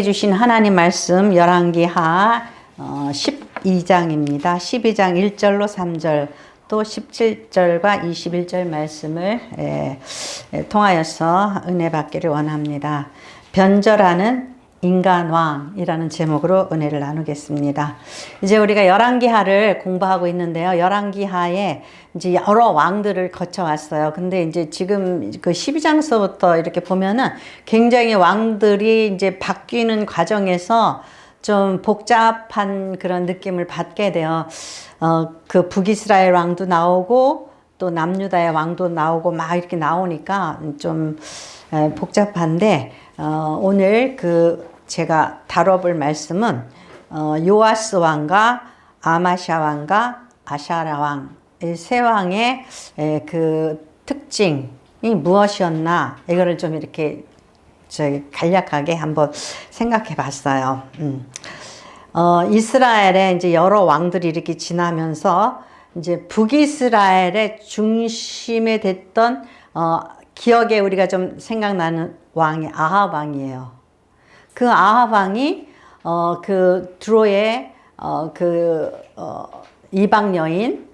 주신 하나님 말씀 열왕기하 12장입니다. 12장 1절로 3절 또 17절과 21절 말씀을 통하여서 은혜 받기를 원합니다. 변절하는 인간왕이라는 제목으로 은혜를 나누겠습니다. 이제 우리가 열왕기하를 공부하고 있는데요. 열왕기하에 이제 여러 왕들을 거쳐왔어요. 근데 이제 지금 그 12장서부터 이렇게 보면은 굉장히 왕들이 이제 바뀌는 과정에서 좀 복잡한 그런 느낌을 받게 돼요. 그 북이스라엘 왕도 나오고 또 남유다의 왕도 나오고 막 이렇게 나오니까 좀 복잡한데, 오늘 제가 다뤄볼 말씀은 요아스 왕과 아마샤 왕과 아샤라 왕, 이 세 왕의 그 특징이 무엇이었나, 이거를 좀 이렇게 간략하게 한번 생각해 봤어요. 이스라엘에 이제 여러 왕들이 이렇게 지나면서 이제 북이스라엘의 중심에 됐던, 기억에 우리가 좀 생각나는 왕이 아합 왕이에요. 그 아합 왕이 그 드로의 이방 여인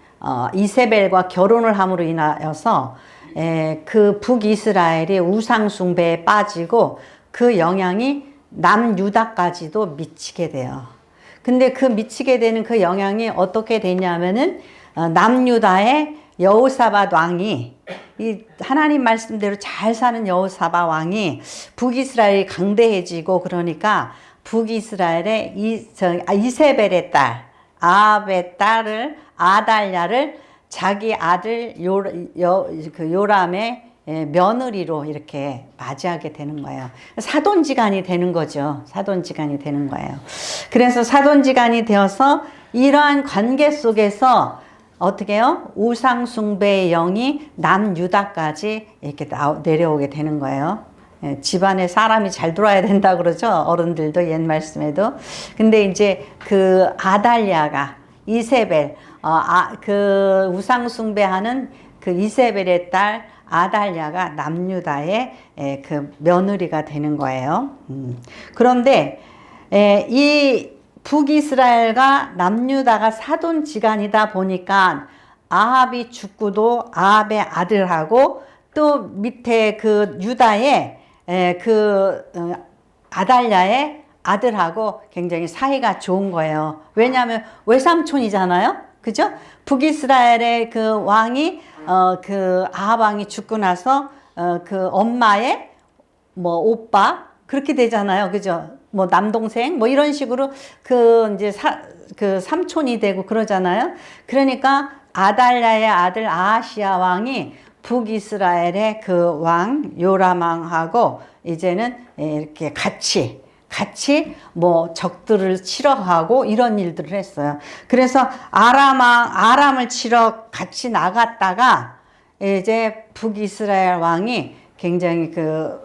이세벨과 결혼을 함으로 인하여서 그 북이스라엘이 우상 숭배에 빠지고 그 영향이 남유다까지도 미치게 돼요. 근데 그 미치게 되는 그 영향이 어떻게 되냐면은 남유다의 여호사밧 왕이, 이 하나님 말씀대로 잘 사는 여호사밧 왕이 북이스라엘이 강대해지고, 그러니까 북이스라엘의 이세벨의 딸 아합의 딸을 아달랴를 자기 아들 요람의 며느리로 이렇게 맞이하게 되는 거예요. 사돈지간이 되는 거죠. 사돈지간이 되는 거예요. 그래서 사돈지간이 되어서 이러한 관계 속에서 어떻게 해요? 우상숭배의 영이 남유다까지 이렇게 내려오게 되는 거예요. 집안에 사람이 잘 돌아야 된다 그러죠. 어른들도 옛 말씀에도. 근데 이제 그 아달랴가 이세벨, 그 우상숭배하는 그 이세벨의 딸 아달랴가 남유다의 그 며느리가 되는 거예요. 그런데 이 북이스라엘과 남유다가 사돈지간이다 보니까 아합이 죽고도 아합의 아들하고 또 밑에 그 유다의 아달랴의 아들하고 굉장히 사이가 좋은 거예요. 왜냐하면 외삼촌이잖아요. 그죠? 북이스라엘의 그 왕이 그 아합 왕이 죽고 나서 그 엄마의 뭐 오빠 그렇게 되잖아요. 그죠? 뭐 남동생 뭐 이런 식으로 이제 그 삼촌이 되고 그러잖아요. 그러니까 아달랴의 아들 아하시야 왕이 북이스라엘의 그 왕 요람 왕하고 이제는 이렇게 같이 뭐 적들을 치러 가고 이런 일들을 했어요. 그래서 아람을 치러 같이 나갔다가 이제 북이스라엘 왕이 굉장히 그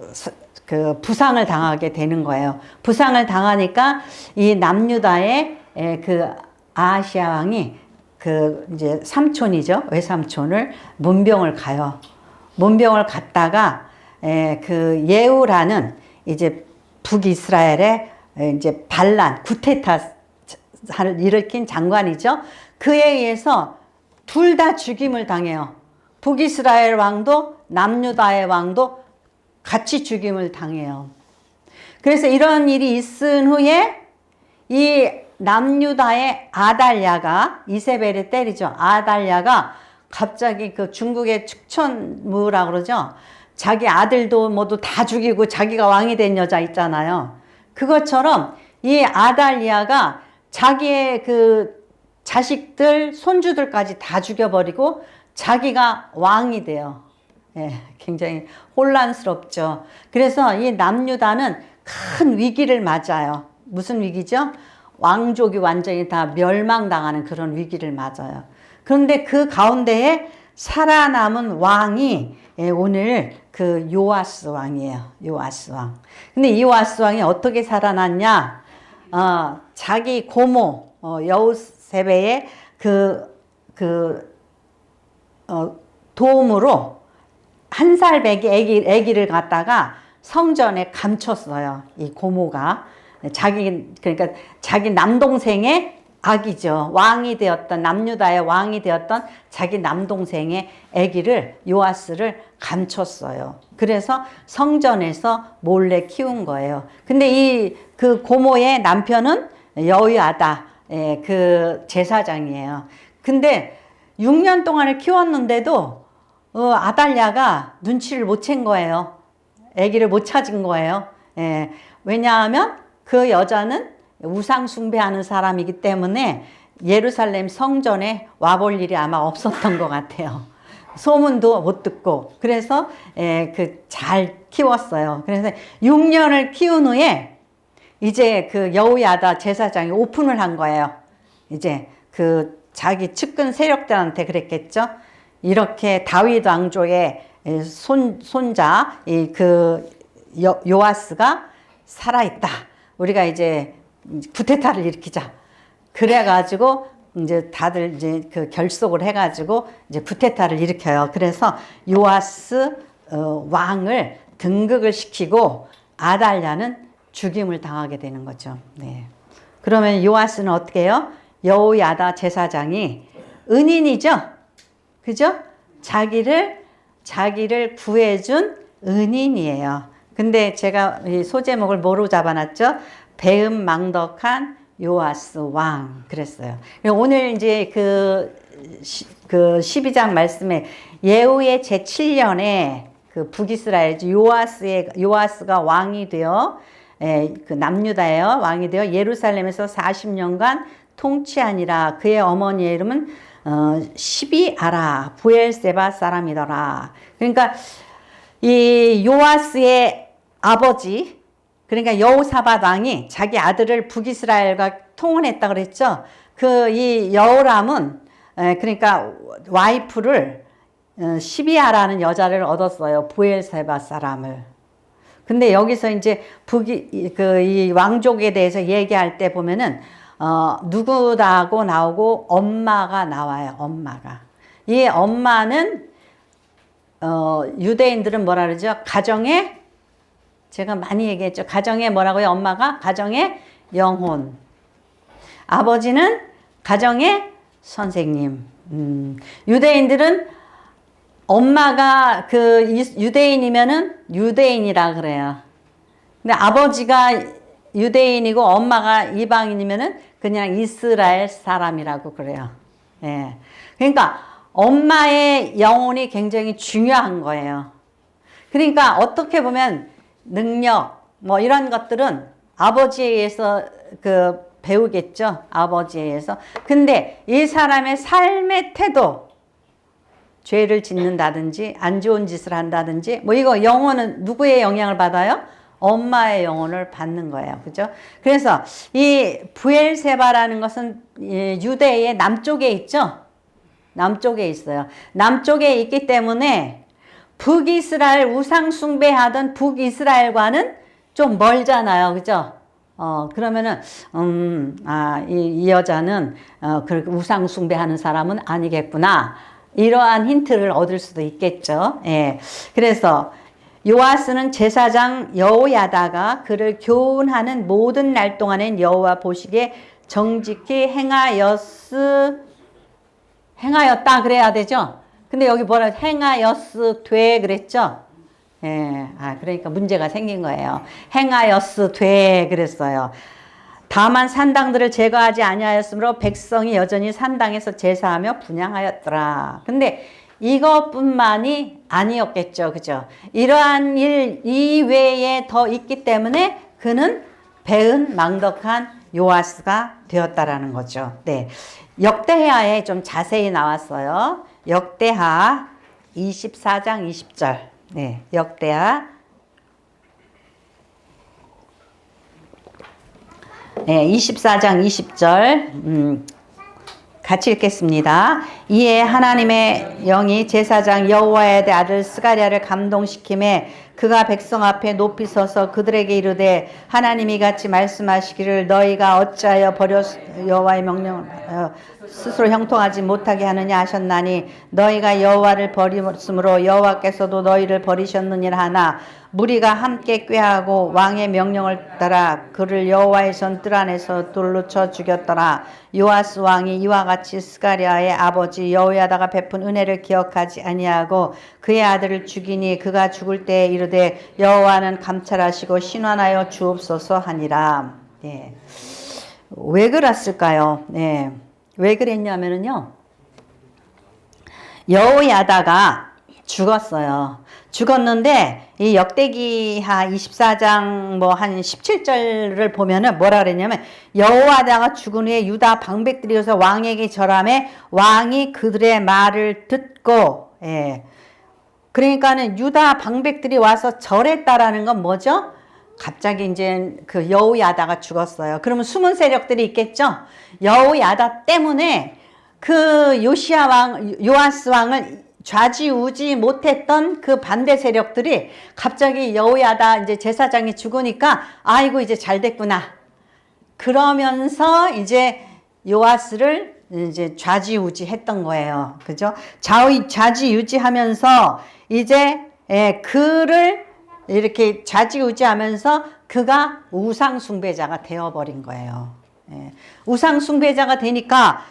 부상을 당하게 되는 거예요. 부상을 당하니까 이 남유다의 그 아하시야 왕이 그 이제 삼촌이죠. 외삼촌을 문병을 가요. 문병을 갔다가 그 예후라는 이제 북이스라엘의 이제 반란, 쿠데타를 일으킨 장관이죠. 그에 의해서 둘 다 죽임을 당해요. 북이스라엘 왕도 남유다의 왕도 같이 죽임을 당해요. 그래서 이런 일이 있은 후에 이 남유다의 아달랴가, 이세벨의 딸이죠. 아달랴가 갑자기 그 중국의 축천무라고 그러죠. 자기 아들도 모두 다 죽이고 자기가 왕이 된 여자 있잖아요. 그것처럼 이 아달랴가 자기의 그 자식들, 손주들까지 다 죽여버리고 자기가 왕이 돼요. 굉장히 혼란스럽죠. 그래서 이 남유다는 큰 위기를 맞아요. 무슨 위기죠? 왕족이 완전히 다 멸망당하는 그런 위기를 맞아요. 그런데 그 가운데에 살아남은 왕이 오늘 그 요아스 왕이에요. 요아스 왕. 근데 이 요아스 왕이 어떻게 살아났냐? 자기 고모 여우세벨의 도움으로 한 살 배기 아기를 갖다가 성전에 감췄어요. 이 고모가. 그러니까 자기 남동생의 아기죠. 왕이 되었던, 남유다의 왕이 되었던 자기 남동생의 아기를, 요아스를 감췄어요. 그래서 성전에서 몰래 키운 거예요. 근데 그 고모의 남편은 여호야다, 그 제사장이에요. 근데 6년 동안을 키웠는데도 아달랴가 눈치를 못 챈 거예요. 아기를 못 찾은 거예요. 왜냐하면 그 여자는 우상 숭배하는 사람이기 때문에 예루살렘 성전에 와볼 일이 아마 없었던 것 같아요. 소문도 못 듣고. 그래서 잘 키웠어요. 그래서 6년을 키운 후에 이제 그 여호야다 제사장이 오픈을 한 거예요. 이제 그 자기 측근 세력들한테 그랬겠죠. 이렇게 다윗 왕조의 손자 그 요아스가 살아있다. 우리가 이제 쿠데타를 일으키자. 그래가지고 이제 다들 이제 그 결속을 해가지고 이제 쿠데타를 일으켜요. 그래서 요아스 왕을 등극을 시키고 아달랴는 죽임을 당하게 되는 거죠. 네. 그러면 요아스는 어떻게 해요? 여호야다 제사장이 은인이죠. 그죠? 자기를 구해준 은인이에요. 근데 제가 이 소제목을 뭐로 잡아놨죠? 배은망덕한 요아스 왕 그랬어요. 오늘 이제 그 12장 말씀에 예후의 제7년에 그 북이스라엘 요아스가 왕이 되어 그 남유다예요. 왕이 되어 예루살렘에서 40년간 통치하니라. 그의 어머니의 이름은 시비아라 부엘세바 사람이더라. 그러니까 이 요아스의 아버지, 그러니까 여호사밧 왕이 자기 아들을 북이스라엘과 통혼했다 그랬죠. 이 여호람은 그러니까 와이프를 시비아라는 여자를 얻었어요. 부엘세바 사람을. 근데 여기서 이제 이 왕족에 대해서 얘기할 때 보면은 누구다고 나오고 엄마가 나와요. 엄마가. 이 엄마는 유대인들은 뭐라 그러죠? 제가 많이 얘기했죠. 가정의 뭐라고요? 엄마가 가정의 영혼. 아버지는 가정의 선생님. 유대인들은 엄마가 유대인이면은 유대인이라 그래요. 근데 아버지가 유대인이고 엄마가 이방인이면은 그냥 이스라엘 사람이라고 그래요. 예. 그러니까 엄마의 영혼이 굉장히 중요한 거예요. 그러니까 어떻게 보면 능력 뭐 이런 것들은 아버지에 의해서 배우겠죠. 아버지에 의해서. 근데 이 사람의 삶의 태도, 죄를 짓는다든지 안 좋은 짓을 한다든지 뭐 이거 영혼은 누구의 영향을 받아요? 엄마의 영혼을 받는 거예요. 그죠? 그래서 이 부엘세바라는 것은 유대의 남쪽에 있죠. 남쪽에 있어요. 남쪽에 있기 때문에 북이스라엘 우상 숭배하던 북이스라엘과는 좀 멀잖아요. 그죠? 그러면은 이 여자는 그렇게 우상 숭배하는 사람은 아니겠구나. 이러한 힌트를 얻을 수도 있겠죠. 예. 그래서 요아스는 제사장 여호야다가 그를 교훈하는 모든 날 동안엔 여호와 보시기에 정직히 행하였다 그래야 되죠. 근데 여기 행하였으되 그랬죠. 예, 그러니까 문제가 생긴 거예요. 행하였으되 그랬어요. 다만 산당들을 제거하지 아니하였으므로 백성이 여전히 산당에서 제사하며 분향하였더라. 근데 이것뿐만이 아니었겠죠. 그죠? 이러한 일 이외에 더 있기 때문에 그는 배은망덕한 요아스가 되었다라는 거죠. 네. 역대하에 좀 자세히 나왔어요. 역대하 24장 20절. 네. 역대하 네, 24장 20절 같이 읽겠습니다. 이에 하나님의 영이 제사장 여호와의 아들 스가랴를 감동시키매 그가 백성 앞에 높이 서서 그들에게 이르되 하나님이 같이 말씀하시기를 너희가 어찌하여 여호와의 명령을 스스로 형통하지 못하게 하느냐 하셨나니 너희가 여호와를 버렸으므로 여호와께서도 너희를 버리셨느니라 하나 무리가 함께 꾀하고 왕의 명령을 따라 그를 여호와의 전뜰 안에서 돌로 쳐 죽였더라. 요아스 왕이 이와 같이 스가랴의 아버지 여호야다가 베푼 은혜를 기억하지 아니하고 그의 아들을 죽이니 그가 죽을 때에 이르되 여호와는 감찰하시고 신원하여 주옵소서 하니라. 예. 왜 그랬을까요? 예. 왜 그랬냐면은요. 여호야다가 죽었어요. 죽었는데 이 역대기하 24장 뭐 한 17절을 보면은 뭐라 그랬냐면 여호야다가 죽은 후에 유다 방백들이 와서 왕에게 절하매 왕이 그들의 말을 듣고 예. 그러니까는 유다 방백들이 와서 절했다라는 건 뭐죠? 갑자기 이제 그 여호야다가 죽었어요. 그러면 숨은 세력들이 있겠죠? 여호야다 때문에 그 요시야 왕, 요아스 왕을 좌지우지 못했던 그 반대 세력들이 갑자기 여호야다 이제 제사장이 죽으니까 아이고 이제 잘 됐구나. 그러면서 이제 요아스를 이제 좌지우지 했던 거예요. 그죠? 좌지우지 하면서 이제 그를 이렇게 좌지우지 하면서 그가 우상숭배자가 되어버린 거예요. 우상숭배자가 되니까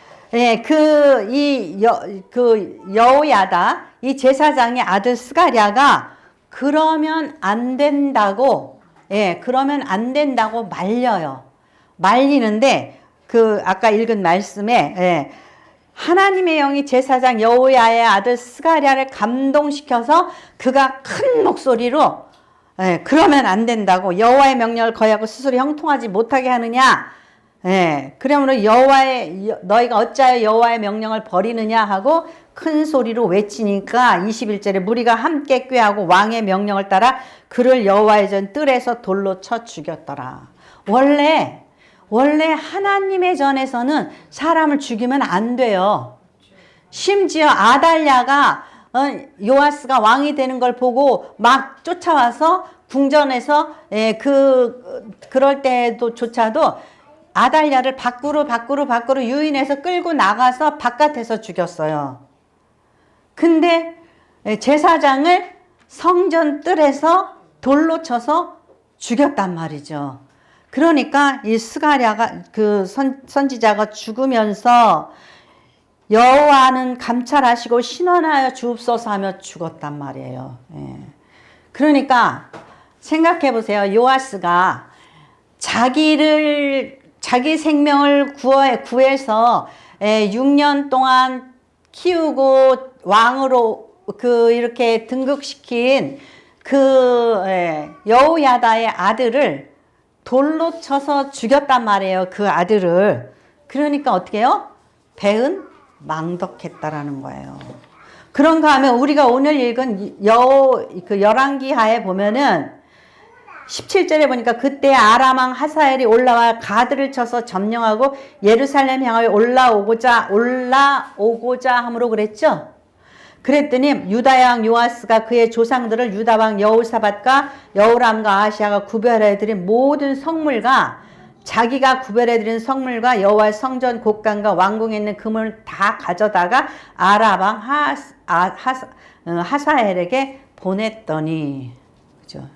여호야다 이 제사장의 아들 스가랴가 그러면 안 된다고 말려요. 말리는데 그 아까 읽은 말씀에 하나님의 영이 제사장 여호야의 아들 스가랴를 감동시켜서 그가 큰 목소리로 그러면 안 된다고 여호와의 명령을 거역하고 스스로 형통하지 못하게 하느냐. 그러므로 너희가 어찌하여 여호와의 명령을 버리느냐 하고 큰 소리로 외치니까 21절에 무리가 함께 꾀하고 왕의 명령을 따라 그를 여호와의 전 뜰에서 돌로 쳐 죽였더라. 원래 하나님의 전에서는 사람을 죽이면 안 돼요. 심지어 아달랴가 요아스가 왕이 되는 걸 보고 막 쫓아와서 궁전에서 그럴 때조차도 아달랴를 밖으로 유인해서 끌고 나가서 바깥에서 죽였어요. 근데 제사장을 성전 뜰에서 돌로 쳐서 죽였단 말이죠. 그러니까 이 스가랴가 그 선지자가 죽으면서 여호와는 감찰하시고 신원하여 주옵소서 하며 죽었단 말이에요. 그러니까 생각해 보세요. 요아스가 자기 생명을 구해서 6년 동안 키우고 왕으로 이렇게 등극시킨 여호야다의 아들을 돌로 쳐서 죽였단 말이에요. 그 아들을. 그러니까 어떻게 해요? 배은 망덕했다라는 거예요. 그런가 하면 우리가 오늘 읽은 열왕기하에 보면은 17절에 보니까 그때 아람 왕 하사엘이 올라와 가드를 쳐서 점령하고 예루살렘 향하여 올라오고자 함으로 그랬죠. 그랬더니 유다 왕 요아스가 그의 조상들을 유다 왕 여호사밧과 여호람과 아하시아가 구별해드린 모든 성물과 자기가 구별해드린 성물과 여호와의 성전 곡간과 왕궁에 있는 금을 다 가져다가 아람 왕 하사엘에게 보냈더니, 그죠?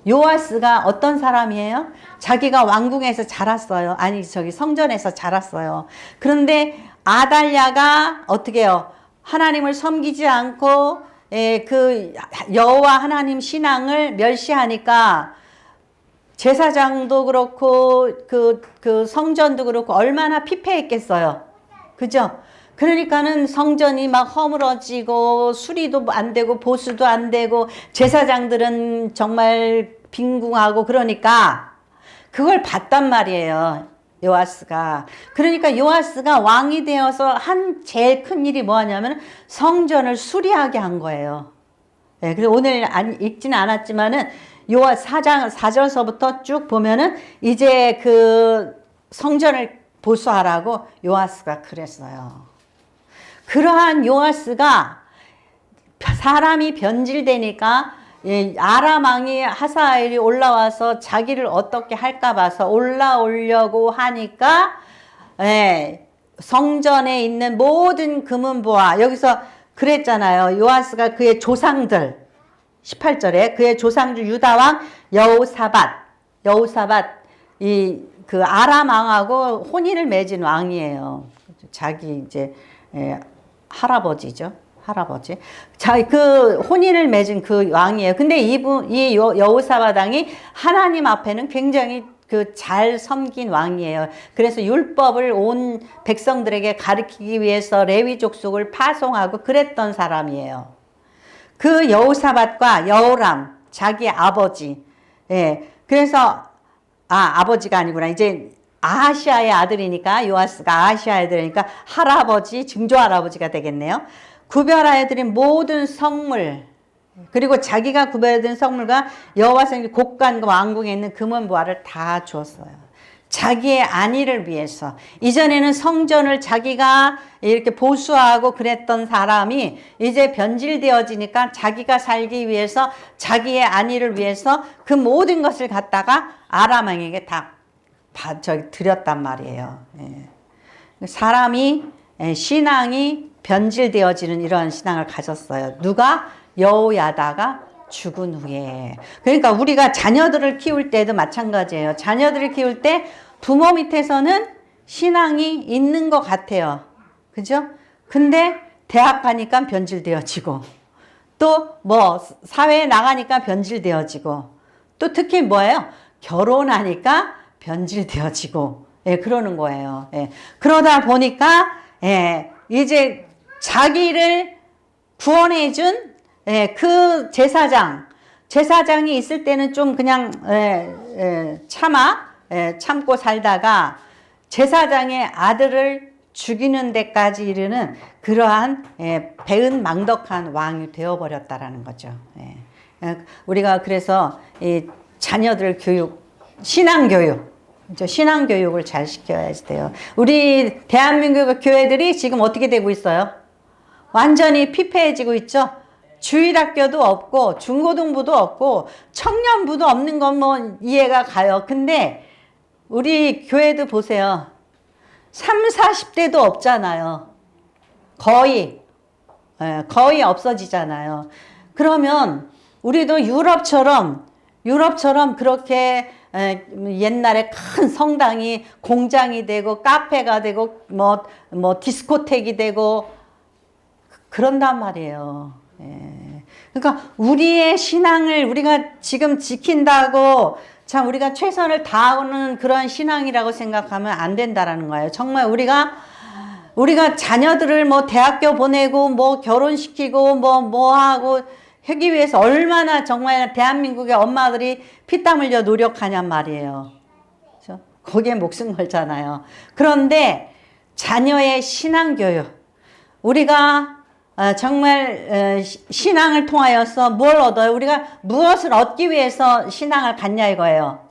요아스가 어떤 사람이에요? 자기가 왕궁에서 자랐어요. 아니 성전에서 자랐어요. 그런데 아달랴가 어떻게 해요? 하나님을 섬기지 않고 그 여호와 하나님 신앙을 멸시하니까 제사장도 그렇고 그 성전도 그렇고 얼마나 피폐했겠어요. 그죠? 그러니까는 성전이 막 허물어지고 수리도 안 되고 보수도 안 되고 제사장들은 정말 빈궁하고 그러니까 그걸 봤단 말이에요. 요아스가. 그러니까 요아스가 왕이 되어서 한 제일 큰 일이 뭐냐면 성전을 수리하게 한 거예요. 그래서 오늘 읽지는 않았지만은 요아 4절서부터 쭉 보면은 이제 그 성전을 보수하라고 요아스가 그랬어요. 그러한 요아스가 사람이 변질되니까 아람 왕이 하사엘이 올라와서 자기를 어떻게 할까 봐서 올라오려고 하니까 성전에 있는 모든 금은보화, 여기서 그랬잖아요. 요아스가 그의 조상들 18절에 그의 조상주 유다왕 여호사밧 그 아람 왕하고 혼인을 맺은 왕이에요. 자기 이제 할아버지죠. 할아버지. 자, 그 혼인을 맺은 그 왕이에요. 근데 이 여호사밧 왕이 하나님 앞에는 굉장히 그 잘 섬긴 왕이에요. 그래서 율법을 온 백성들에게 가르치기 위해서 레위 족속을 파송하고 그랬던 사람이에요. 그 여호사밧과 여호람, 자기 아버지. 예. 그래서 아버지가 아니구나. 이제 아하시아의 아들이니까, 요아스가 아하시아의 아들이니까 할아버지, 증조할아버지가 되겠네요. 구별하여드린 모든 성물, 그리고 자기가 구별해드린 성물과 여호와의 곡관과 왕궁에 있는 금은보화를 다 주었어요. 자기의 안위를 위해서. 이전에는 성전을 자기가 이렇게 보수하고 그랬던 사람이 이제 변질되어지니까 자기가 살기 위해서, 자기의 안위를 위해서 그 모든 것을 갖다가 아람 왕에게 다 드렸단 말이에요. 사람이, 신앙이 변질되어지는 이런 신앙을 가졌어요. 누가? 여호야다가 죽은 후에. 그러니까 우리가 자녀들을 키울 때도 마찬가지예요. 자녀들을 키울 때 부모 밑에서는 신앙이 있는 것 같아요. 그죠? 근데 대학 가니까 변질되어지고, 또 뭐 사회에 나가니까 변질되어지고, 또 특히 뭐예요? 결혼하니까 변질되어지고, 그러는 거예요. 그러다 보니까 이제 자기를 구원해준 그 제사장이 있을 때는 좀 그냥 참고 살다가 제사장의 아들을 죽이는 데까지 이르는 그러한 배은망덕한 왕이 되어버렸다라는 거죠. 우리가 그래서 이 자녀들 교육, 신앙교육을 잘 시켜야 돼요. 우리 대한민국 교회들이 지금 어떻게 되고 있어요? 완전히 피폐해지고 있죠? 주일학교도 없고 중고등부도 없고 청년부도 없는 건 뭐 이해가 가요. 근데 우리 교회도 보세요. 30, 40대도 없잖아요. 거의 없어지잖아요. 그러면 우리도 유럽처럼 그렇게 옛날에 큰 성당이 공장이 되고 카페가 되고 뭐 디스코텍이 되고 그런단 말이에요. 그러니까 우리의 신앙을 우리가 지금 지킨다고 참 우리가 최선을 다하는 그런 신앙이라고 생각하면 안 된다라는 거예요. 정말 우리가 자녀들을 뭐 대학교 보내고 뭐 결혼시키고 뭐 하고 하기 위해서 얼마나 정말 대한민국의 엄마들이 피땀 흘려 노력하냔 말이에요. 그렇죠? 거기에 목숨 걸잖아요. 그런데 자녀의 신앙교육, 우리가 정말 신앙을 통하여서 뭘 얻어요? 우리가 무엇을 얻기 위해서 신앙을 갖냐 이거예요.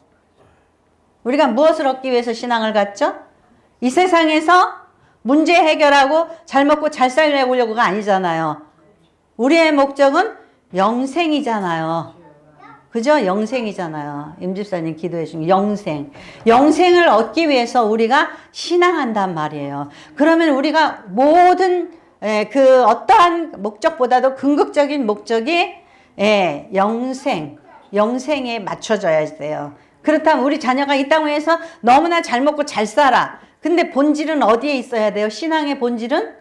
우리가 무엇을 얻기 위해서 신앙을 갖죠? 이 세상에서 문제 해결하고 잘 먹고 잘 살려고가 아니잖아요. 우리의 목적은 영생이잖아요. 그죠? 영생이잖아요. 임집사님 기도해 주신 영생을 얻기 위해서 우리가 신앙한단 말이에요. 그러면 우리가 모든 그 어떠한 목적보다도 궁극적인 목적이 영생에 맞춰져야 돼요. 그렇다면 우리 자녀가 이 땅에서 너무나 잘 먹고 잘 살아. 근데 본질은 어디에 있어야 돼요? 신앙의 본질은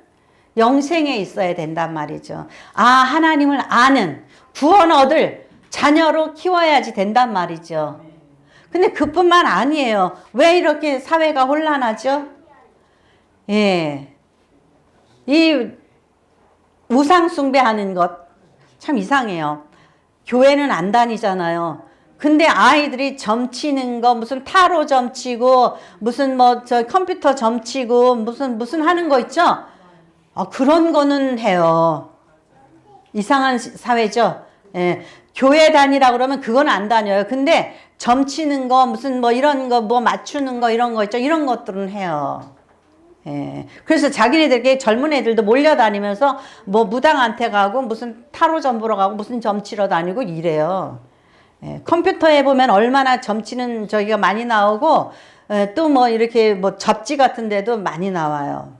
영생에 있어야 된단 말이죠. 하나님을 아는, 구원 얻을 자녀로 키워야지 된단 말이죠. 근데 그뿐만 아니에요. 왜 이렇게 사회가 혼란하죠? 이 우상 숭배하는 것 참 이상해요. 교회는 안 다니잖아요. 근데 아이들이 점치는 거 무슨 타로 점치고 무슨 컴퓨터 점치고 무슨 하는 거 있죠? 그런 거는 해요. 이상한 사회죠. 교회 다니라고 그러면 그건 안 다녀요. 근데 점치는 거 무슨 이런 거 맞추는 거 이런 거 있죠. 이런 것들은 해요. 그래서 자기네들께 젊은 애들도 몰려다니면서 무당한테 가고 무슨 타로 점 보러 가고 무슨 점치러 다니고 이래요. 컴퓨터에 보면 얼마나 점치는 저기가 많이 나오고 또 이렇게 접지 같은 데도 많이 나와요.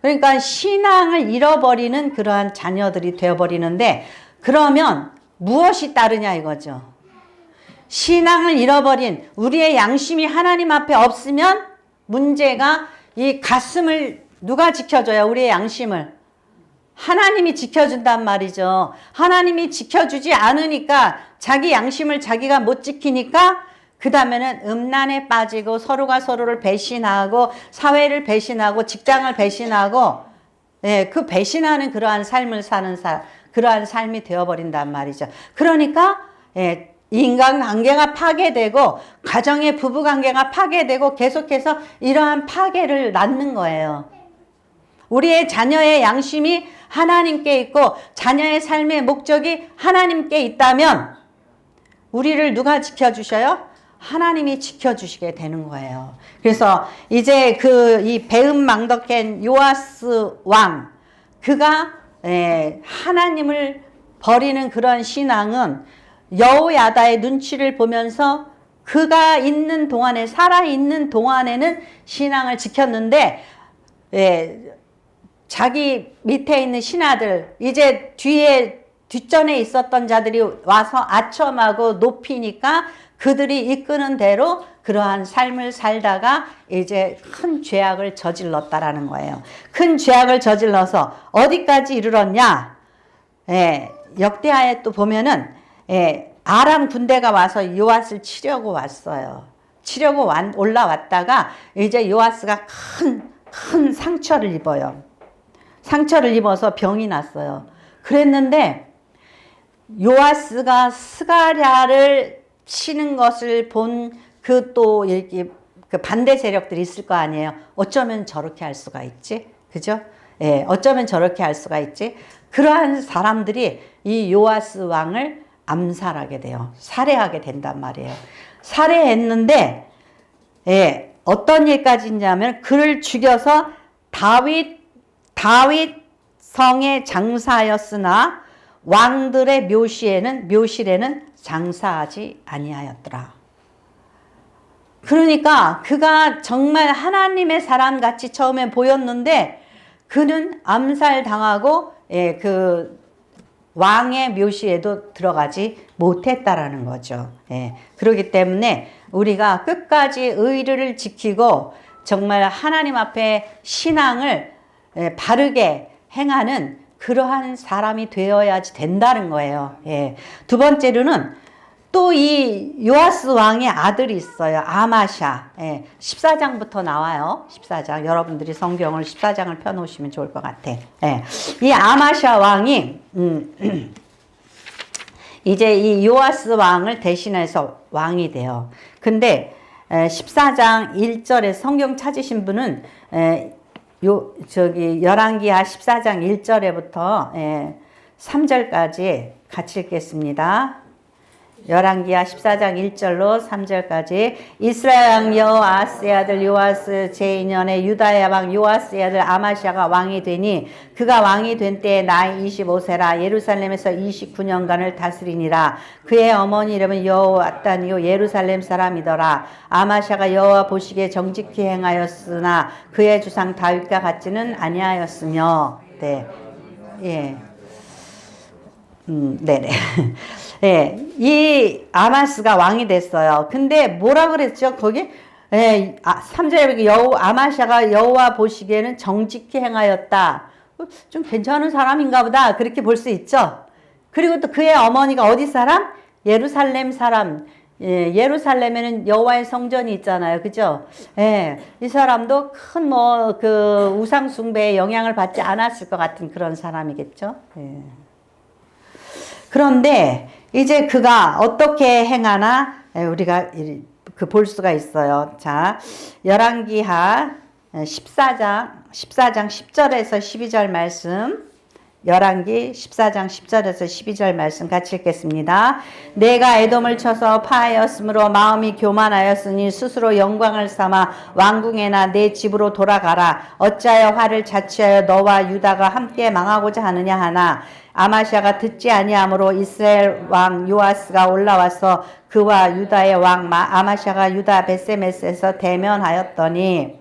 그러니까 신앙을 잃어버리는 그러한 자녀들이 되어버리는데, 그러면 무엇이 따르냐 이거죠. 신앙을 잃어버린 우리의 양심이 하나님 앞에 없으면 문제가 이 가슴을 누가 지켜줘요? 우리의 양심을. 하나님이 지켜준단 말이죠. 하나님이 지켜주지 않으니까 자기 양심을 자기가 못 지키니까 그 다음에는 음란에 빠지고 서로가 서로를 배신하고 사회를 배신하고 직장을 배신하고 예, 그 배신하는 그러한 삶을 사는 그러한 삶이 되어버린단 말이죠. 그러니까 예, 인간관계가 파괴되고 가정의 부부관계가 파괴되고 계속해서 이러한 파괴를 낳는 거예요. 우리의 자녀의 양심이 하나님께 있고 자녀의 삶의 목적이 하나님께 있다면 우리를 누가 지켜주셔요? 하나님이 지켜주시게 되는 거예요. 그래서 이제 이 배은망덕한 요아스 왕 그가 하나님을 버리는 그런 신앙은 여호야다의 눈치를 보면서 그가 있는 동안에 살아있는 동안에는 신앙을 지켰는데 자기 밑에 있는 신하들 이제 뒷전에 있었던 자들이 와서 아첨하고 높이니까 그들이 이끄는 대로 그러한 삶을 살다가 이제 큰 죄악을 저질렀다라는 거예요. 큰 죄악을 저질러서 어디까지 이르렀냐? 역대하에 또 보면은 아람 군대가 와서 요아스를 치려고 왔어요. 치려고 올라왔다가 이제 요아스가 큰 상처를 입어요. 상처를 입어서 병이 났어요. 그랬는데 요아스가 스가랴를 치는 것을 본 그 또 이렇게 그 반대 세력들이 있을 거 아니에요. 어쩌면 저렇게 할 수가 있지? 그죠? 어쩌면 저렇게 할 수가 있지? 그러한 사람들이 이 요아스 왕을 암살하게 돼요. 살해하게 된단 말이에요. 살해했는데 어떤 일까지 있냐면 그를 죽여서 다윗 성에 장사하였으나 왕들의 묘실에는 장사하지 아니하였더라. 그러니까 그가 정말 하나님의 사람같이 처음에 보였는데 그는 암살당하고 그 왕의 묘실에도 들어가지 못했다라는 거죠. 그렇기 때문에 우리가 끝까지 의를 지키고 정말 하나님 앞에 신앙을 바르게 행하는 그러한 사람이 되어야지 된다는 거예요. 두 번째로는 또 이 요아스 왕의 아들이 있어요. 아마샤. 14장부터 나와요. 14장. 여러분들이 성경을 14장을 펴놓으시면 좋을 것 같아. 이 아마샤 왕이 이제 이 요아스 왕을 대신해서 왕이 돼요. 근데 14장 1절에 성경 찾으신 분은 열왕기하 14장 1절에부터 3절까지 같이 읽겠습니다. 열왕기하 14장 1절로 3절까지 이스라엘 왕 여호아스의 아들 요아스 제2년에 유다의 왕 요아스의 아들 아마시아가 왕이 되니 그가 왕이 된 때에 나이 25세라 예루살렘에서 29년간을 다스리니라. 그의 어머니 이름은 여호앗단이요 예루살렘 사람이더라. 아마시아가 여호와 보시기에 정직히 행하였으나 그의 주상 다윗과 같지는 아니하였으며 네네. 이 아마스가 왕이 됐어요. 근데 뭐라 그랬죠? 거기 3절에 아마샤가 여호와 보시기에는 정직히 행하였다. 좀 괜찮은 사람인가 보다. 그렇게 볼 수 있죠. 그리고 또 그의 어머니가 어디 사람? 예루살렘 사람. 예루살렘에는 여호와의 성전이 있잖아요. 그죠? 이 사람도 큰 그 우상 숭배에 영향을 받지 않았을 것 같은 그런 사람이겠죠. 그런데 이제 그가 어떻게 행하나 우리가 볼 수가 있어요. 자, 열왕기하 14장 10절에서 12절 말씀. 열왕기 14장 10절에서 12절 말씀 같이 읽겠습니다. 내가 에돔을 쳐서 파하였으므로 마음이 교만하였으니 스스로 영광을 삼아 왕궁에나 내 집으로 돌아가라. 어찌하여 화를 자취하여 너와 유다가 함께 망하고자 하느냐 하나 아마시아가 듣지 아니하므로 이스라엘 왕 요아스가 올라와서 그와 유다의 왕 아마시아가 유다 베세메스에서 대면하였더니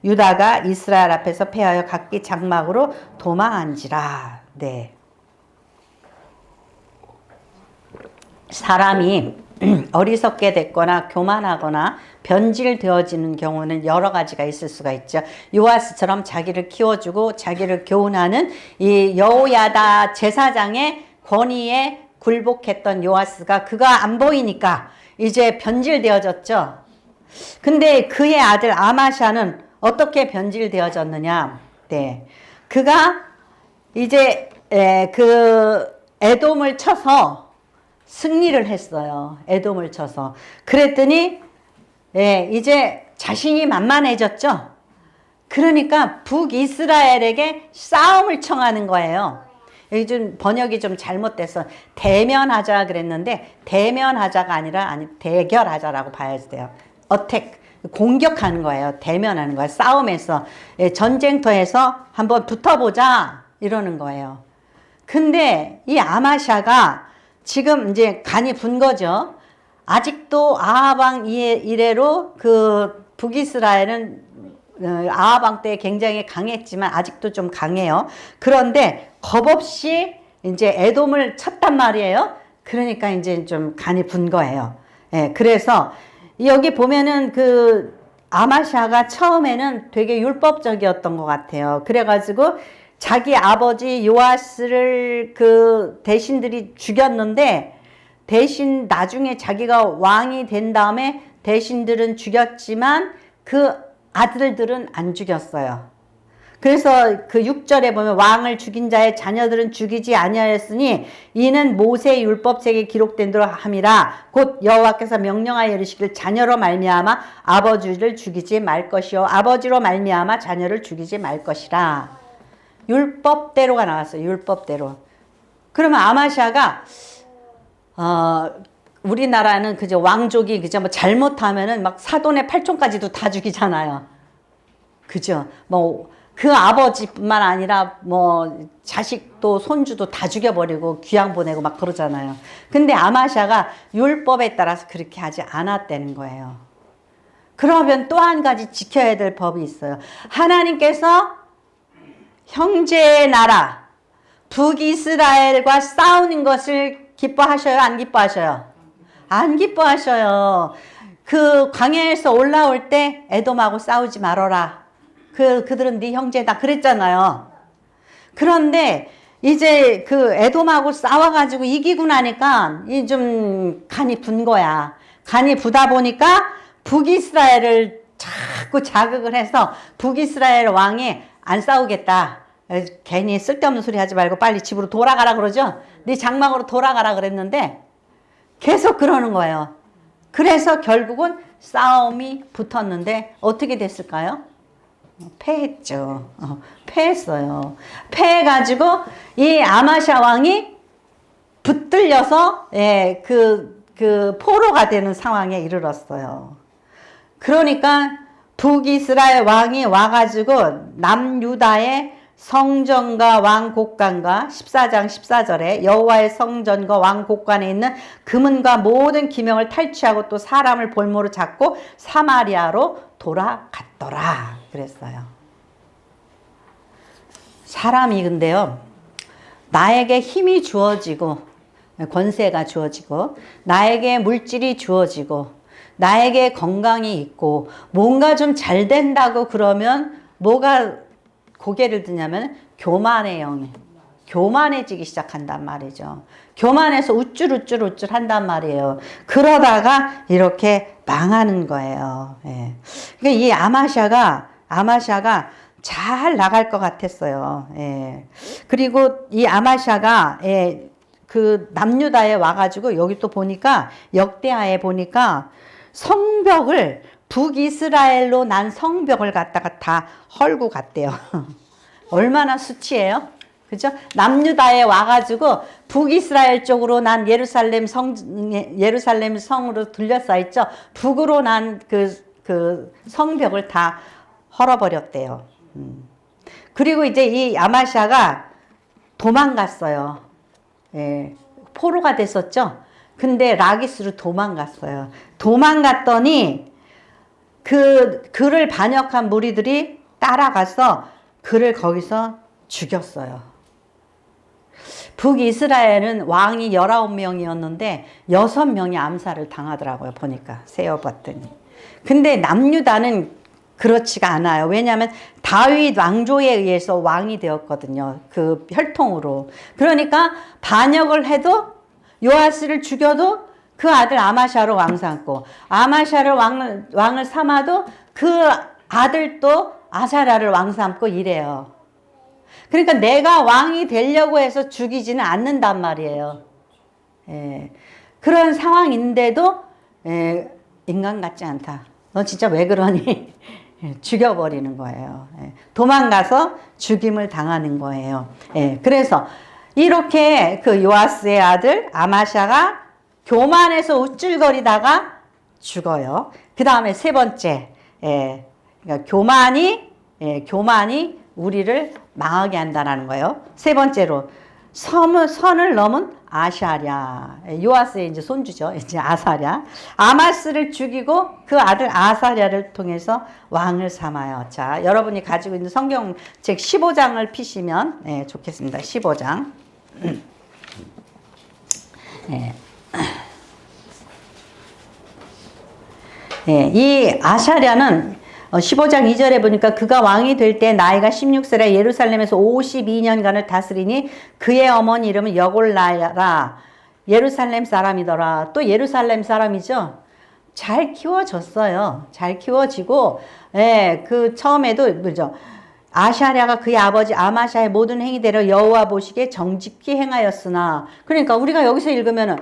유다가 이스라엘 앞에서 패하여 각기 장막으로 도망한지라. 사람이 어리석게 됐거나 교만하거나 변질되어지는 경우는 여러 가지가 있을 수가 있죠. 요아스처럼 자기를 키워주고 자기를 교훈하는 이 여호야다 제사장의 권위에 굴복했던 요아스가 그가 안 보이니까 이제 변질되어졌죠. 근데 그의 아들 아마샤는 어떻게 변질되어졌느냐? 네. 그가 이제 그 에돔을 쳐서 승리를 했어요. 에돔을 쳐서. 그랬더니 이제 자신이 만만해졌죠. 그러니까 북이스라엘에게 싸움을 청하는 거예요. 여기 좀 번역이 좀 잘못돼서 대면하자 그랬는데 대면하자가 아니라 대결하자라고 봐야 돼요. 어택, 공격하는 거예요. 대면하는 거예요. 싸움에서, 전쟁터에서 한번 붙어보자 이러는 거예요. 근데 이 아마샤가 지금 이제 간이 분 거죠. 아직도 아합 왕 이래로 그 북이스라엘은 아합 왕 때 굉장히 강했지만 아직도 좀 강해요. 그런데 겁없이 이제 에돔을 쳤단 말이에요. 그러니까 이제 좀 간이 분 거예요. 그래서 여기 보면은 그 아마샤가 처음에는 되게 율법적이었던 것 같아요. 그래가지고 자기 아버지 요아스를 그 대신들이 죽였는데 대신 나중에 자기가 왕이 된 다음에 대신들은 죽였지만 그 아들들은 안 죽였어요. 그래서 그 6절에 보면 왕을 죽인 자의 자녀들은 죽이지 아니하였으니 이는 모세 율법책에 기록된 대로 함이라. 곧 여호와께서 명령하여 이르시길 자녀로 말미암아 아버지를 죽이지 말 것이요 아버지로 말미암아 자녀를 죽이지 말 것이라. 율법대로가 나왔어요. 율법대로. 그러면 아마샤가 우리나라는 그저 왕족이 그저 뭐 잘못하면은 막 사돈의 팔촌까지도 다 죽이잖아요. 그죠? 뭐 그 아버지뿐만 아니라 뭐 자식도 손주도 다 죽여버리고 귀양 보내고 막 그러잖아요. 근데 아마샤가 율법에 따라서 그렇게 하지 않았다는 거예요. 그러면 또 한 가지 지켜야 될 법이 있어요. 하나님께서 형제의 나라 북이스라엘과 싸우는 것을 기뻐하셔요? 안 기뻐하셔요? 안 기뻐하셔요. 그 광야에서 올라올 때 에돔하고 싸우지 말어라. 그들은 네 형제다 그랬잖아요. 그런데 이제 그 에돔하고 싸워가지고 이기고 나니까 좀 간이 분 거야. 간이 부다 보니까 북이스라엘을 자꾸 자극을 해서 북이스라엘 왕이 안 싸우겠다. 괜히 쓸데없는 소리 하지 말고 빨리 집으로 돌아가라 그러죠. 네 장막으로 돌아가라 그랬는데 계속 그러는 거예요. 그래서 결국은 싸움이 붙었는데 어떻게 됐을까요? 패했죠. 패했어요. 패해가지고 이 아마샤 왕이 붙들려서 그 포로가 되는 상황에 이르렀어요. 그러니까 북이스라엘 왕이 와가지고 남유다의 성전과 왕곡관과 14장 14절에 여호와의 성전과 왕곡관에 있는 금은과 모든 기명을 탈취하고 또 사람을 볼모로 잡고 사마리아로 돌아갔더라 그랬어요. 사람이 근데요, 나에게 힘이 주어지고 권세가 주어지고 나에게 물질이 주어지고 나에게 건강이 있고 뭔가 좀 잘 된다고 그러면 뭐가 고개를 드냐면 교만의 영이 교만해지기 시작한단 말이죠. 교만해서 우쭐 한단 말이에요. 그러다가 이렇게 망하는 거예요. 그러니까 이 아마샤가 잘 나갈 것 같았어요. 그리고 이 아마샤가 그 남유다에 와가지고 여기 또 보니까 역대하에 보니까 성벽을 북이스라엘로 난 성벽을 갖다가 다 헐고 갔대요. 얼마나 수치해요? 그죠? 남유다에 와가지고 북이스라엘 쪽으로 난 예루살렘 성으로 둘러싸 있죠. 북으로 난 그 성벽을 다 헐어버렸대요. 그리고 이제 이 아마샤가 도망갔어요. 포로가 됐었죠. 근데 라기스로 도망갔어요. 도망갔더니 그를 반역한 무리들이 따라가서 그를 거기서 죽였어요. 북이스라엘은 왕이 19명이었는데 6명이 암살을 당하더라고요. 보니까 세어봤더니. 근데 남유다는 그렇지가 않아요. 왜냐하면 다윗 왕조에 의해서 왕이 되었거든요. 그 혈통으로. 그러니까 반역을 해도 요아스를 죽여도 그 아들 아마샤로 왕 삼고, 아마샤를 왕을 삼아도 그 아들도 아사랴를 왕 삼고 이래요. 그러니까 내가 왕이 되려고 해서 죽이지는 않는단 말이에요. 예. 그런 상황인데도 인간 같지 않다. 너 진짜 왜 그러니? 죽여버리는 거예요. 도망가서 죽임을 당하는 거예요. 그래서 이렇게 그 요아스의 아들 아마샤가 교만해서 우쭐거리다가 죽어요. 그 다음에 세 번째, 그러니까 교만이 우리를 망하게 한다는 거예요. 세 번째로 선을 넘은 아샤랴, 요아스의 이제 손주죠. 이제 아사랴, 아마스를 죽이고 그 아들 아사랴를 통해서 왕을 삼아요. 자, 여러분이 가지고 있는 성경책 15장을 피시면 좋겠습니다. 15장. 이 아샤랴는 15장 2절에 보니까 그가 왕이 될 때 나이가 16세라 예루살렘에서 52년간을 다스리니 그의 어머니 이름은 여골라라 예루살렘 사람이더라. 또 예루살렘 사람이죠. 잘 키워졌어요. 잘 키워지고 그 처음에도 뭐죠? 아샤랴가 그의 아버지 아마샤의 모든 행위대로 여호와 보시기에 정직히 행하였으나, 그러니까 우리가 여기서 읽으면은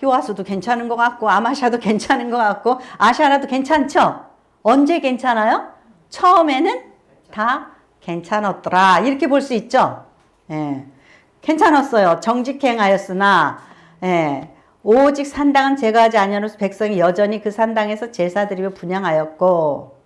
요아스도 괜찮은 것 같고 아마샤도 괜찮은 것 같고 아샤랴도 괜찮죠? 언제 괜찮아요? 처음에는 다 괜찮았더라. 이렇게 볼 수 있죠? 괜찮았어요. 정직히 행하였으나, 오직 산당은 제거하지 아니하노서 백성이 여전히 그 산당에서 제사드리며 분향하였고,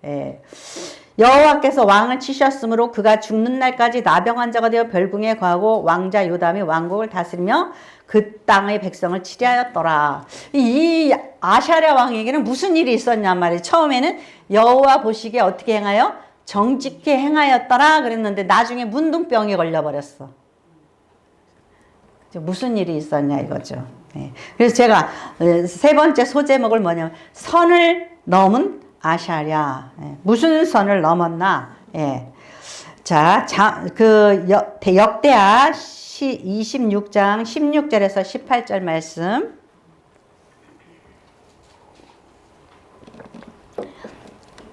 여호와께서 왕을 치셨으므로 그가 죽는 날까지 나병 환자가 되어 별궁에 거하고 왕자 요담이 왕국을 다스리며 그 땅의 백성을 치리하였더라. 이 아샤랴 왕에게는 무슨 일이 있었냔 말이에요. 처음에는 여호와 보시기에 어떻게 행하여? 정직히 행하였더라 그랬는데 나중에 문둥병에 걸려버렸어. 무슨 일이 있었냐 이거죠. 그래서 제가 세 번째 소제목을 뭐냐면 선을 넘은 아샤랴. 무슨 선을 넘었나? 자, 역대하 26장 16절에서 18절 말씀.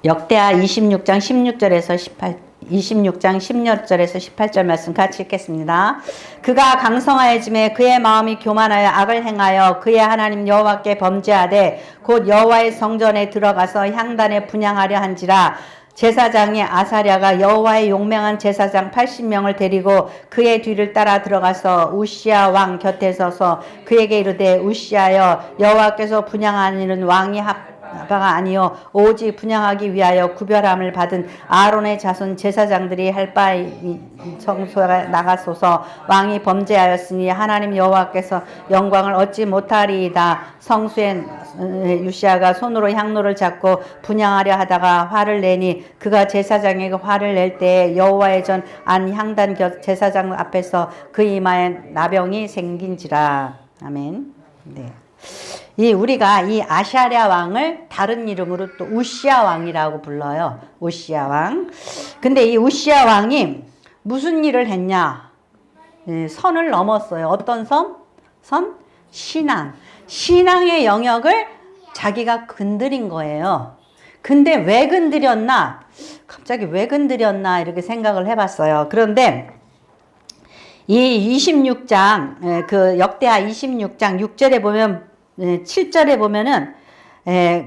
역대하 26장 16절에서 26장 16절에서 18절 말씀 같이 읽겠습니다. 그가 강성하여짐에 그의 마음이 교만하여 악을 행하여 그의 하나님 여호와께 범죄하되 곧 여호와의 성전에 들어가서 향단에 분향하려 한지라. 제사장이 아사랴가 여호와의 용맹한 제사장 80명을 데리고 그의 뒤를 따라 들어가서 우시야 왕 곁에 서서 그에게 이르되 우시야여 여호와께서 분향하는 왕이 바가 아니요 오직 분향하기 위하여 구별함을 받은 아론의 자손 제사장들이 할 바에 성소에 나가소서. 왕이 범죄하였으니 하나님 여호와께서 영광을 얻지 못하리이다. 성수에 유시아가 손으로 향로를 잡고 분향하려 하다가 화를 내니 그가 제사장에게 화를 낼 때에 여호와의 전 안 향단 곁 제사장 앞에서 그 이마에 나병이 생긴지라. 아멘. 우리가 이 아샤랴 왕을 다른 이름으로 또 우시야 왕이라고 불러요. 우시야 왕. 근데 이 우시야 왕이 무슨 일을 했냐? 선을 넘었어요. 어떤 선? 신앙. 신앙의 영역을 자기가 건드린 거예요. 근데 왜 건드렸나? 갑자기 왜 건드렸나? 이렇게 생각을 해봤어요. 그런데 이 26장, 그 역대하 26장 6절에 보면 7절에 보면은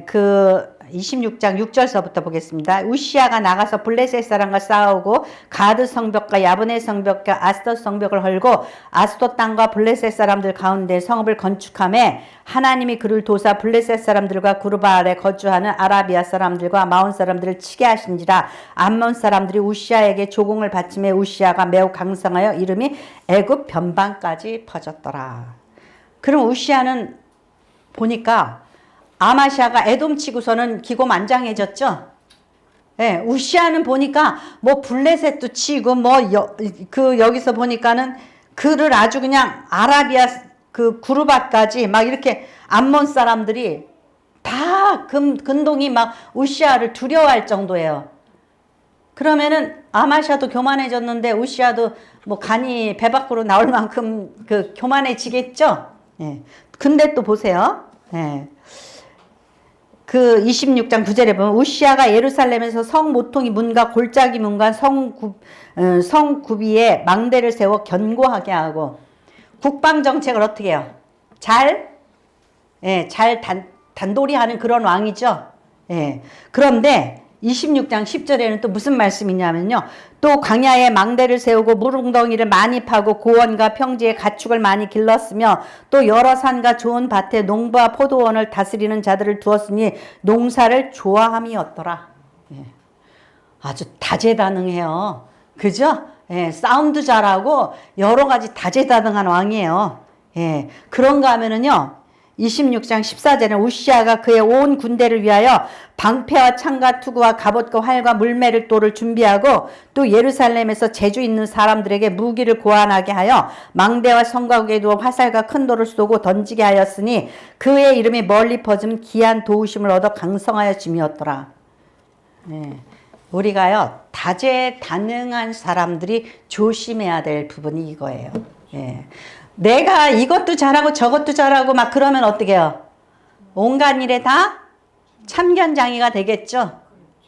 그 26장 6절서부터 보겠습니다. 우시야가 나가서 블레셋 사람과 싸우고 가드 성벽과 야브네 성벽과 아스돗 성벽을 헐고 아스돗 땅과 블레셋 사람들 가운데 성읍을 건축하며 하나님이 그를 도사 블레셋 사람들과 구르바 아래 거주하는 아라비아 사람들과 마온 사람들을 치게 하신지라. 암몬 사람들이 우시야에게 조공을 바치며 우시야가 매우 강성하여 이름이 애굽 변방까지 퍼졌더라. 그럼 우시야는 보니까 아마샤가 에돔 치고서는 기고만장해졌죠. 우시아는 보니까 뭐 블레셋도 치고 여기서 보니까는 그를 아주 그냥 아라비아 그 구르밭까지 막 이렇게 암몬 사람들이 다 근동이 막 우시아를 두려워할 정도예요. 그러면은 아마샤도 교만해졌는데 우시아도 뭐 간이 배 밖으로 나올 만큼 그 교만해지겠죠? 예. 근데 또 보세요. 예. 그 26장 9절에 보면 우시아가 예루살렘에서 성 모퉁이 문과 골짜기 문과 성구비에 망대를 세워 견고하게 하고 국방 정책을 어떻게 해요? 잘 단돌이 하는 그런 왕이죠. 예. 그런데 26장 10절에는 또 무슨 말씀이냐면요. 또 광야에 망대를 세우고 물웅덩이를 많이 파고 고원과 평지에 가축을 많이 길렀으며 또 여러 산과 좋은 밭에 농부와 포도원을 다스리는 자들을 두었으니 농사를 좋아함이었더라. 예. 아주 다재다능해요. 그죠? 예. 싸움도 잘하고 여러 가지 다재다능한 왕이에요. 예. 그런가 하면은요. 26장 14절에 우시아가 그의 온 군대를 위하여 방패와 창과 투구와 갑옷과 활과 물매를 돌을 준비하고 또 예루살렘에서 재주 있는 사람들에게 무기를 고안하게 하여 망대와 성곽에 두어 화살과 큰 돌을 쏘고 던지게 하였으니 그의 이름이 멀리 퍼지면 기한 도우심을 얻어 강성하여 짐이었더라. 네. 우리가요 다재다능한 사람들이 조심해야 될 부분이 이거예요. 네. 내가 이것도 잘하고 저것도 잘하고 막 그러면 어떻게 해요? 온갖 일에 다 참견장애가 되겠죠.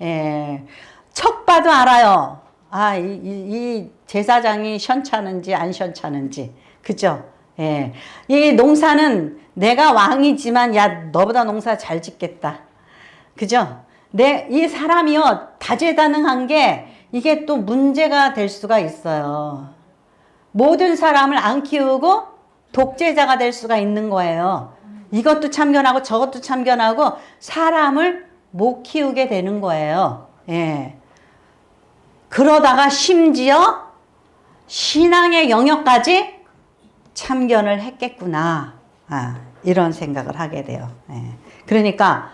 예. 척 봐도 알아요. 아, 이 제사장이 시원찮은지 안 시원찮은지. 그죠? 예. 이 농사는 내가 왕이지만 야, 너보다 농사 잘 짓겠다. 그죠? 이 사람이요, 다재다능한 게 이게 또 문제가 될 수가 있어요. 모든 사람을 안 키우고 독재자가 될 수가 있는 거예요. 이것도 참견하고 저것도 참견하고 사람을 못 키우게 되는 거예요. 예. 그러다가 심지어 신앙의 영역까지 참견을 했겠구나. 이런 생각을 하게 돼요. 예. 그러니까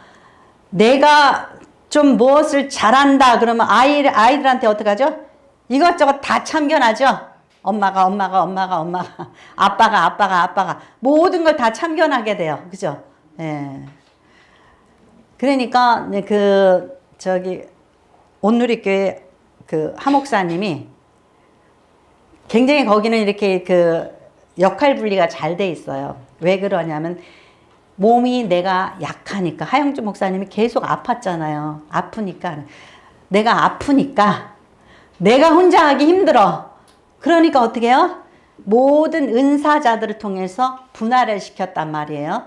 내가 좀 무엇을 잘한다 그러면 아이들한테 어떻게 하죠? 이것저것 다 참견하죠. 엄마가 아빠가 모든 걸 다 참견하게 돼요. 그죠? 예. 그러니까 온누리교회 그 하목사님이 굉장히 거기는 이렇게 그 역할 분리가 잘 돼 있어요. 왜 그러냐면 몸이 내가 약하니까 하영주 목사님이 계속 아팠잖아요. 내가 아프니까 내가 혼자 하기 힘들어. 그러니까 어떻게 해요? 모든 은사자들을 통해서 분할을 시켰단 말이에요.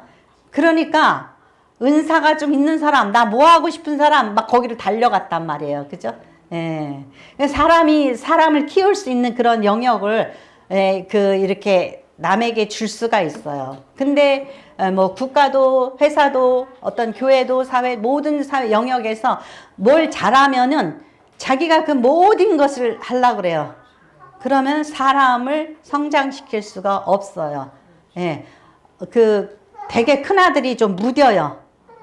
그러니까 은사가 좀 있는 사람, 나 뭐 하고 싶은 사람 막 거기를 달려갔단 말이에요. 그죠? 예. 사람을 키울 수 있는 그런 영역을 이렇게 남에게 줄 수가 있어요. 근데 뭐 국가도 회사도 어떤 교회도 사회 모든 사회 영역에서 뭘 잘하면은 자기가 그 모든 것을 하려고 그래요. 그러면 사람을 성장시킬 수가 없어요. 예. 되게 큰아들이 좀 무뎌요.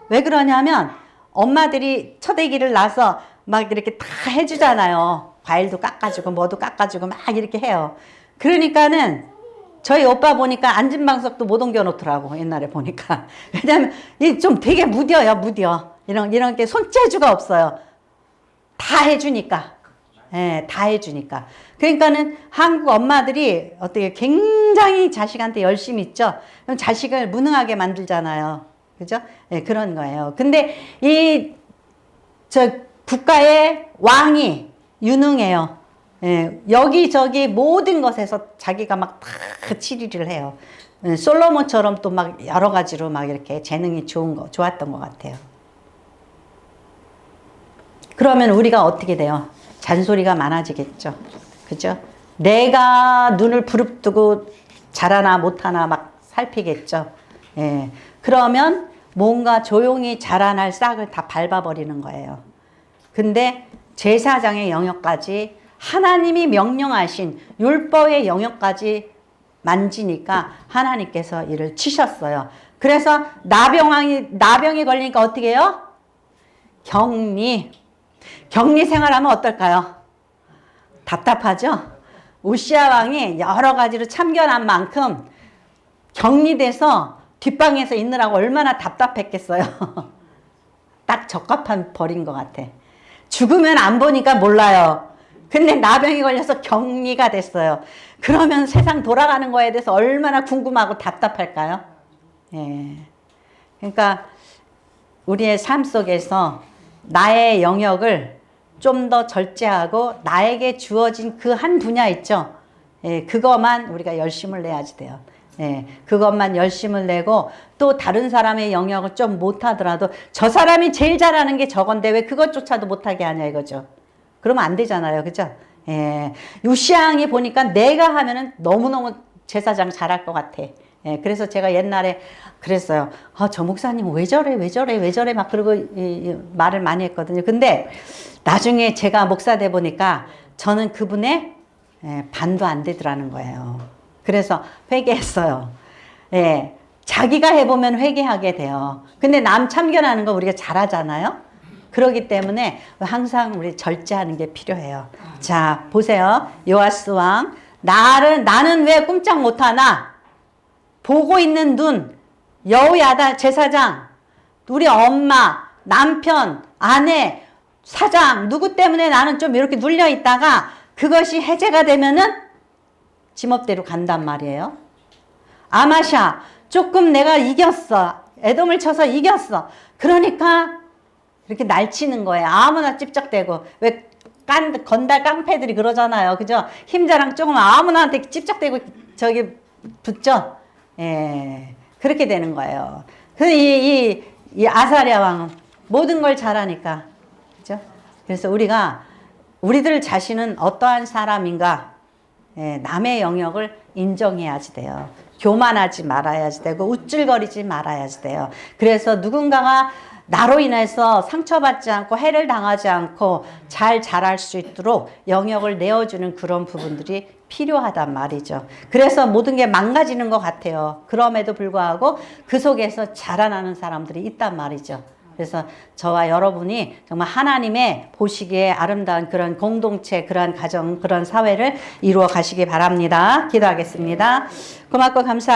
왜 그러냐면 엄마들이 첫 아기를 낳아서 막 이렇게 다 해주잖아요. 과일도 깎아주고 뭐도 깎아주고 막 이렇게 해요. 그러니까는 저희 오빠 보니까 앉은 방석도 못 옮겨놓더라고. 옛날에 보니까. 왜냐면 좀 되게 무뎌요. 이런 게 손재주가 없어요. 다 해주니까. 예, 다 해주니까. 그러니까는 한국 엄마들이 어떻게 굉장히 자식한테 열심히 있죠. 그럼 자식을 무능하게 만들잖아요. 그죠? 예, 그런 거예요. 근데 국가의 왕이 유능해요. 예, 여기저기 모든 것에서 자기가 막 다 치리를 해요. 예, 솔로몬처럼 또 막 여러 가지로 막 이렇게 재능이 좋았던 것 같아요. 그러면 우리가 어떻게 돼요? 잔소리가 많아지겠죠. 그죠? 내가 눈을 부릅뜨고 잘하나 못하나 막 살피겠죠. 예. 그러면 뭔가 조용히 자라날 싹을 다 밟아버리는 거예요. 근데 제사장의 영역까지 하나님이 명령하신 율법의 영역까지 만지니까 하나님께서 이를 치셨어요. 그래서 나병이 걸리니까 어떻게 해요? 격리 생활하면 어떨까요? 답답하죠? 우시아 왕이 여러 가지로 참견한 만큼 격리돼서 뒷방에서 있느라고 얼마나 답답했겠어요. 딱 적합한 벌인 것 같아. 죽으면 안 보니까 몰라요. 근데 나병이 걸려서 격리가 됐어요. 그러면 세상 돌아가는 거에 대해서 얼마나 궁금하고 답답할까요? 예. 그러니까 우리의 삶 속에서 나의 영역을 좀 더 절제하고 나에게 주어진 그 한 분야 있죠. 예, 그것만 우리가 열심을 내야지 돼요. 예, 그것만 열심을 내고 또 다른 사람의 영역을 좀 못하더라도 저 사람이 제일 잘하는 게 저건데 왜 그것조차도 못하게 하냐 이거죠. 그러면 안 되잖아요. 그죠? 예, 우시아왕이 보니까 내가 하면은 너무너무 제사장 잘할 것 같아. 예, 그래서 제가 옛날에 그랬어요. 저 목사님 왜 저래, 왜 저래, 왜 저래 막 그러고 말을 많이 했거든요. 근데 나중에 제가 목사 돼 보니까 저는 그분의 반도 안 되더라는 거예요. 그래서 회개했어요. 예, 자기가 해보면 회개하게 돼요. 근데 남 참견하는 거 우리가 잘하잖아요. 그렇기 때문에 항상 우리 절제하는 게 필요해요. 자, 보세요. 요아스 왕. 나는 왜 꼼짝 못하나? 보고 있는 눈, 여호야다 제사장, 우리 엄마, 남편, 아내, 사장, 누구 때문에 나는 좀 이렇게 눌려 있다가 그것이 해제가 되면은 지멋대로 간단 말이에요. 아마샤, 조금 내가 이겼어. 애돔을 쳐서 이겼어. 그러니까 이렇게 날치는 거예요. 아무나 찝쩍대고. 왜 건달 깡패들이 그러잖아요. 그죠? 힘자랑 조금 아무나한테 찝쩍대고 저기 붙죠? 예. 그렇게 되는 거예요. 이 아사랴 왕은 모든 걸 잘하니까. 그죠? 그래서 우리들 자신은 어떠한 사람인가? 예, 남의 영역을 인정해야지 돼요. 교만하지 말아야지 되고 우쭐거리지 말아야지 돼요. 그래서 누군가가 나로 인해서 상처받지 않고 해를 당하지 않고 잘 자랄 수 있도록 영역을 내어주는 그런 부분들이 필요하단 말이죠. 그래서 모든 게 망가지는 것 같아요. 그럼에도 불구하고 그 속에서 자라나는 사람들이 있단 말이죠. 그래서 저와 여러분이 정말 하나님의 보시기에 아름다운 그런 공동체, 그런 가정, 그런 사회를 이루어 가시기 바랍니다. 기도하겠습니다. 고맙고 감사